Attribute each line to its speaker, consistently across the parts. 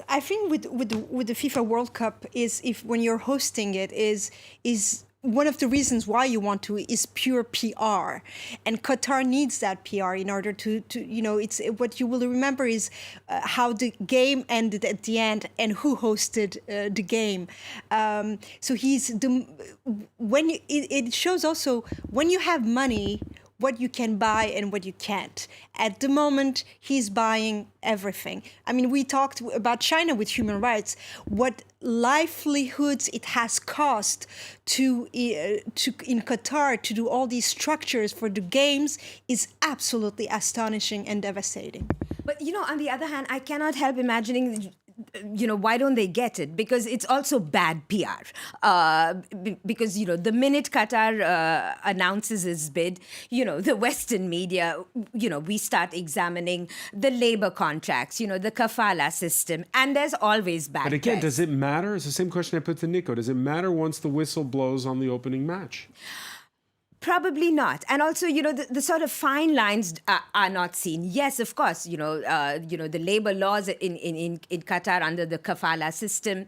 Speaker 1: I think with the FIFA World Cup is if when you're hosting it is one of the reasons why you want to is pure PR, and Qatar needs that PR in order to it's what you will remember is how the game ended at the end and who hosted the game. So it shows also when you have money what you can buy and what you can't. At the moment, he's buying everything. I mean, we talked about China with human rights. What livelihoods it has cost to in Qatar to do all these structures for the games is absolutely astonishing and devastating.
Speaker 2: But, on the other hand, I cannot help imagining, why don't they get it? Because it's also bad PR. Because, the minute Qatar announces its bid, the Western media, we start examining the labor contracts, the kafala system, and there's always bad
Speaker 3: But again,
Speaker 2: press.
Speaker 3: does it matter? It's the same question I put to Nico. Does it matter once the whistle blows on the opening match?
Speaker 2: Probably not. And also, the sort of fine lines are not seen. Yes, of course, the labor laws in Qatar under the kafala system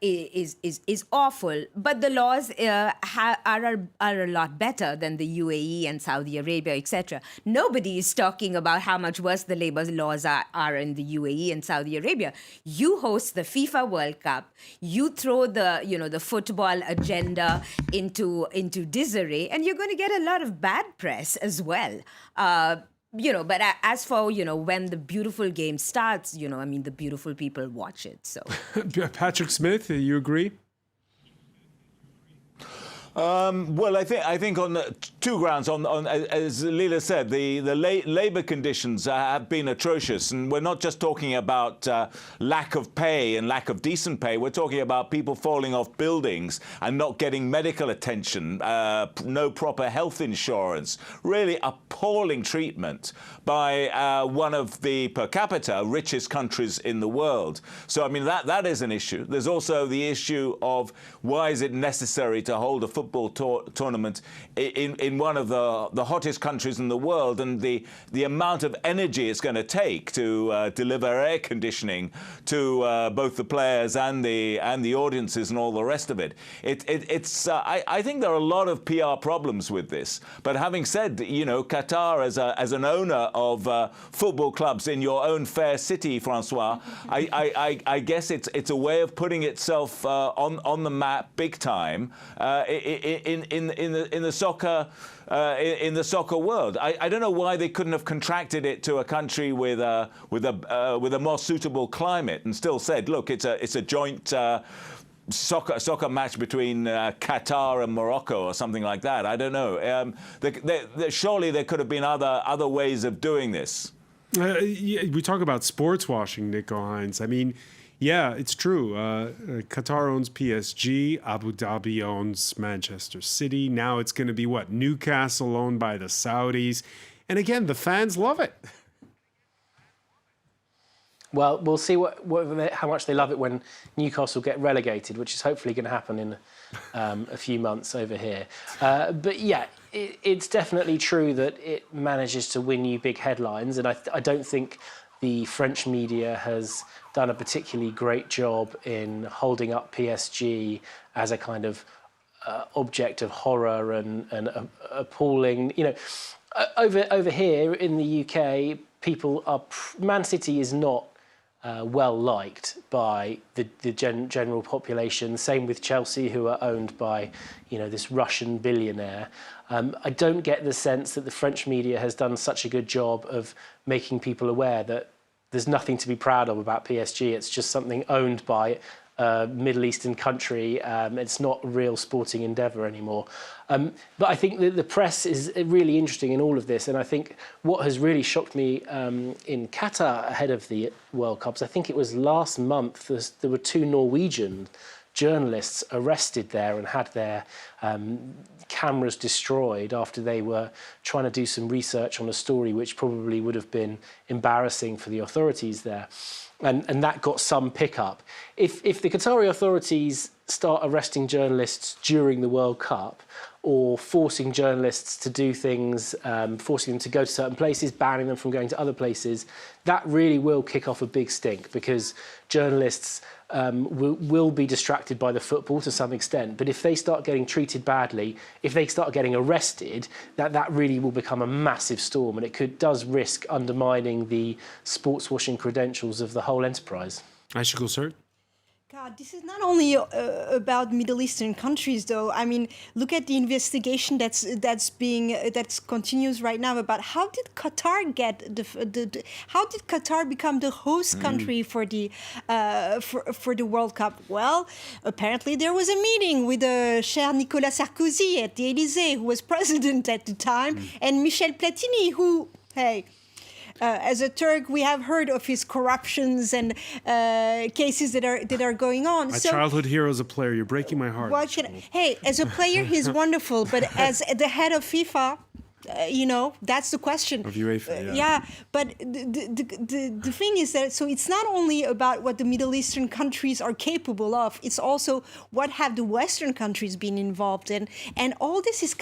Speaker 2: is awful. But the laws are a lot better than the UAE and Saudi Arabia, etc. Nobody is talking about how much worse the labor laws are in the UAE and Saudi Arabia. You host the FIFA World Cup. You throw the football agenda into disarray, and you're going to get a lot of bad press as well. But as for, when the beautiful game starts, the beautiful people watch it. So,
Speaker 3: Patrick Smith, you agree?
Speaker 4: Well, I think on two grounds. On as Leila said, the labour conditions have been atrocious, and we're not just talking about lack of pay and lack of decent pay. We're talking about people falling off buildings and not getting medical attention, no proper health insurance. Really appalling treatment by one of the per capita richest countries in the world. So I mean that is an issue. There's also the issue of why is it necessary to hold a football tournament in one of the hottest countries in the world, and the amount of energy it's going to take to deliver air conditioning to both the players and the audiences and all the rest of it. I think there are a lot of PR problems with this. But having said, Qatar as an owner of football clubs in your own fair city, Francois, I guess it's a way of putting itself on the map big time in the soccer world. I don't know why they couldn't have contracted it to a country with a more suitable climate and still said, look, it's a joint soccer match between Qatar and Morocco or something like that. I don't know. Surely there could have been other ways of doing this.
Speaker 3: We talk about sports washing, Nico Hines. I mean, yeah, it's true. Qatar owns PSG. Abu Dhabi owns Manchester City. Now it's going to be what? Newcastle owned by the Saudis. And again, the fans love it.
Speaker 5: Well, we'll see how much they love it when Newcastle get relegated, which is hopefully going to happen in a few months over here. But yeah, it's definitely true that it manages to win you big headlines. And I don't think the French media has done a particularly great job in holding up PSG as a kind of object of horror and appalling. Over here in the UK, people are Man City is not well liked by the general population. Same with Chelsea, who are owned by this Russian billionaire. I don't get the sense that the French media has done such a good job of making people aware that there's nothing to be proud of about PSG. It's just something owned by a Middle Eastern country. It's not a real sporting endeavour anymore. But I think that the press is really interesting in all of this. And I think what has really shocked me in Qatar ahead of the World Cups, I think it was last month, there were 2 Norwegian journalists arrested there and had their cameras destroyed after they were trying to do some research on a story which probably would have been embarrassing for the authorities there. And that got some pickup. If the Qatari authorities start arresting journalists during the World Cup, or forcing journalists to do things, forcing them to go to certain places, banning them from going to other places, that really will kick off a big stink, because journalists will be distracted by the football to some extent. But if they start getting treated badly, if they start getting arrested, that really will become a massive storm, and it does risk undermining the sports washing credentials of the whole enterprise.
Speaker 3: Aysegul Sert?
Speaker 1: God, this is not only about Middle Eastern countries, though. I mean, look at the investigation that continues right now about how did Qatar get how did Qatar become the host country for the World Cup? Well, apparently there was a meeting with cher Nicolas Sarkozy at the Élysée, who was president at the time, and Michel Platini, who, hey. As a Turk, we have heard of his corruptions and cases that are going on.
Speaker 3: My childhood hero as a player. You're breaking my heart.
Speaker 1: Hey, as a player, he's wonderful, but as the head of FIFA, that's the question.
Speaker 3: Of UEFA,
Speaker 1: yeah. But the thing is that, so it's not only about what the Middle Eastern countries are capable of, it's also what have the Western countries been involved in. And all this is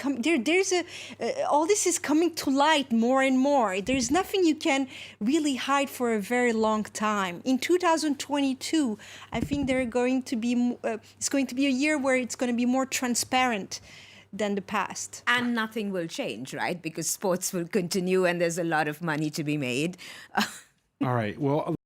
Speaker 1: all this is coming to light more and more. There's nothing you can really hide for a very long time. In 2022, I think it's going to be a year where it's going to be more transparent than the past.
Speaker 2: And nothing will change, right? Because sports will continue and there's a lot of money to be made.
Speaker 3: All right. Well,